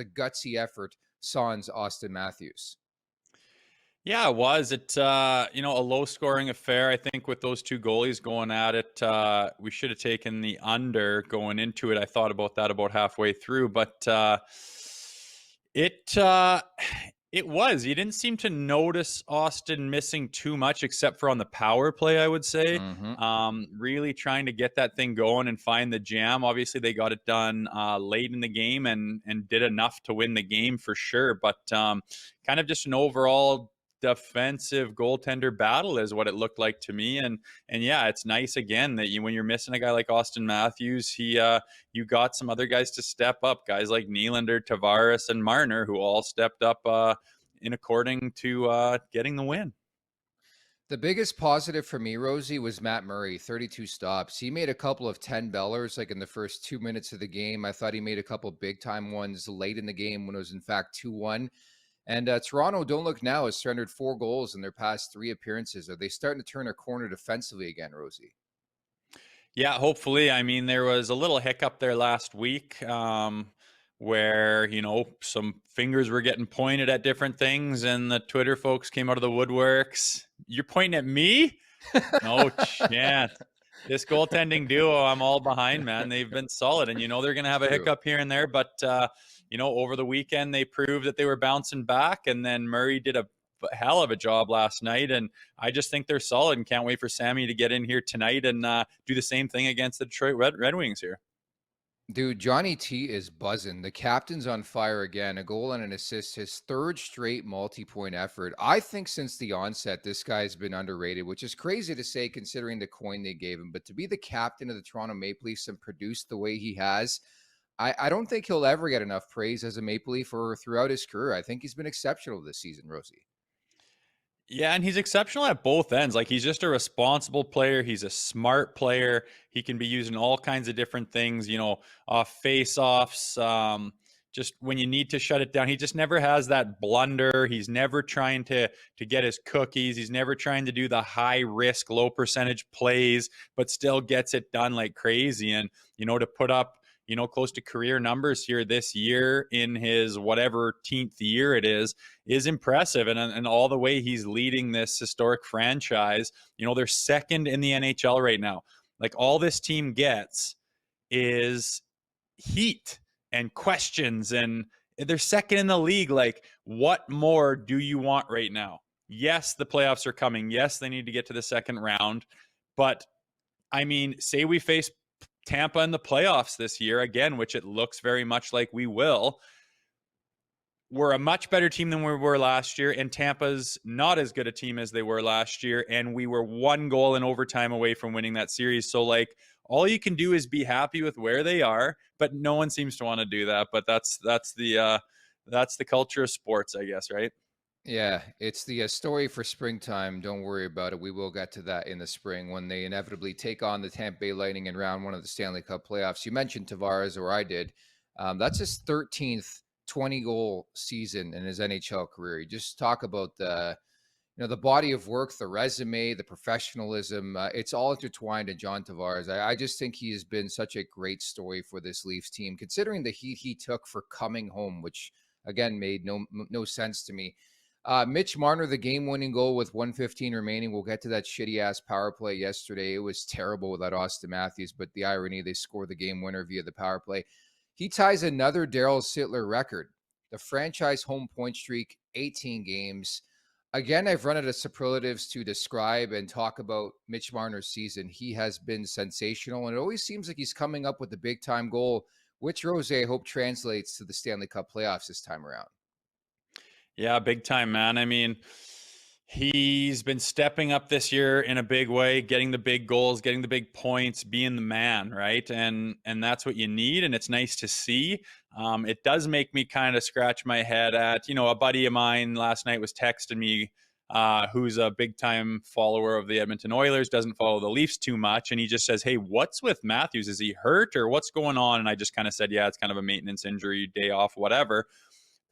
the gutsy effort sans Austin Matthews. Yeah, it was. A low scoring affair. I think with those two goalies going at it, we should have taken the under going into it. I thought about that about halfway through, but it uh, it was. You didn't seem to notice Austin missing too much, except for on the power play, I would say. Mm-hmm. Really trying to get that thing going and find the jam. Obviously, they got it done late in the game and did enough to win the game for sure. But kind of just an overall defensive goaltender battle is what it looked like to me. And yeah, it's nice again that when you're missing a guy like Austin Matthews, you got some other guys to step up, guys like Nylander, Tavares, and Marner, who all stepped up in according to getting the win. The biggest positive for me, Rosie, was Matt Murray, 32 stops. He made a couple of 10-bellers like in the first 2 minutes of the game. I thought he made a couple big time ones late in the game when it was in fact 2-1. And Toronto, don't look now, has surrendered 4 goals in their past 3 appearances. Are they starting to turn a corner defensively again, Rosie? Yeah, hopefully. I mean, there was a little hiccup there last week where, some fingers were getting pointed at different things and the Twitter folks came out of the woodworks. You're pointing at me? No chance. This goaltending duo, I'm all behind, man. They've been solid. And, they're going to have a hiccup here and there. But, over the weekend, they proved that they were bouncing back. And then Murray did a hell of a job last night. And I just think they're solid and can't wait for Sammy to get in here tonight and do the same thing against the Detroit Red Wings here. Dude, Johnny T is buzzing. The captain's on fire again. A goal and an assist, his 3rd straight multi-point effort. I think since the onset, this guy's been underrated, which is crazy to say considering the coin they gave him. But to be the captain of the Toronto Maple Leafs and produce the way he has, I don't think he'll ever get enough praise as a Maple Leaf or throughout his career. I think he's been exceptional this season, Rosie. Yeah, and he's exceptional at both ends. Like, he's just a responsible player. He's a smart player. He can be used in all kinds of different things, face-offs, just when you need to shut it down. He just never has that blunder. He's never trying to get his cookies. He's never trying to do the high-risk, low-percentage plays, but still gets it done like crazy. And, to put up, close to career numbers here this year in his whatever 10th year it is impressive. And all the way he's leading this historic franchise, they're second in the NHL right now. Like, all this team gets is heat and questions, and they're second in the league. Like, what more do you want right now? Yes, the playoffs are coming. Yes, they need to get to the second round. But, I mean, say we face Tampa in the playoffs this year again, which it looks very much like we will. We're a much better team than we were last year, and Tampa's not as good a team as they were last year, and we were 1 goal in overtime away from winning that series. So, like, all you can do is be happy with where they are, but no one seems to want to do that. But that's the culture of sports, I guess, right? Yeah, it's the story for springtime. Don't worry about it. We will get to that in the spring when they inevitably take on the Tampa Bay Lightning in round 1 of the Stanley Cup playoffs. You mentioned Tavares, or I did. That's his 13th 20-goal season in his NHL career. You just talk about the body of work, the resume, the professionalism. It's all intertwined in John Tavares. I just think he has been such a great story for this Leafs team, considering the heat he took for coming home, which again made no sense to me. Mitch Marner, the game-winning goal with 1:15 remaining. We'll get to that shitty-ass power play yesterday. It was terrible without Austin Matthews, but the irony, they score the game winner via the power play. He ties another Darryl Sittler record, the franchise home point streak, 18 games. Again, I've run out of superlatives to describe and talk about Mitch Marner's season. He has been sensational, and it always seems like he's coming up with a big-time goal, which, Rose, I hope translates to the Stanley Cup playoffs this time around. Yeah, big time, man. I mean, he's been stepping up this year in a big way, getting the big goals, getting the big points, being the man, right? And that's what you need, and it's nice to see. It does make me kind of scratch my head at, a buddy of mine last night was texting me, who's a big time follower of the Edmonton Oilers, doesn't follow the Leafs too much, and he just says, "Hey, what's with Matthews? Is he hurt or what's going on?" And I just kind of said, "Yeah, it's kind of a maintenance injury, day off, whatever."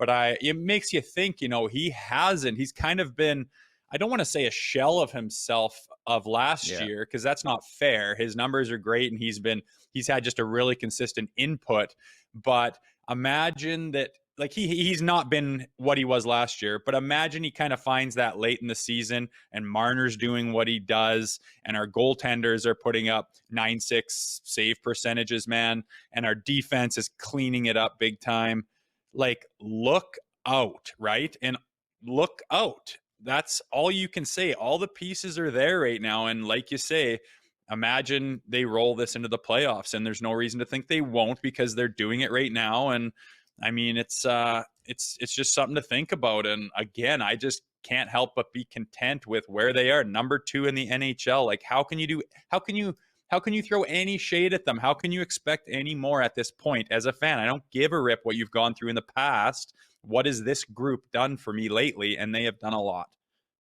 But it makes you think, he's kind of been, I don't want to say a shell of himself of last year, because that's not fair. His numbers are great and he's had just a really consistent input. But imagine that like he's not been what he was last year, but imagine he kind of finds that late in the season and Marner's doing what he does and our goaltenders are putting up 9-6 save percentages, man, and our defense is cleaning it up big time. Like, look out, right? And look out. That's all you can say. All the pieces are there right now, and like you say, imagine they roll this into the playoffs, and there's no reason to think they won't because they're doing it right now. And I mean, it's just something to think about. And again, I just can't help but be content with where they are, number 2 in the NHL. Like, how can you throw any shade at them? How can you expect any more at this point as a fan? I don't give a rip what you've gone through in the past. What has this group done for me lately? And they have done a lot.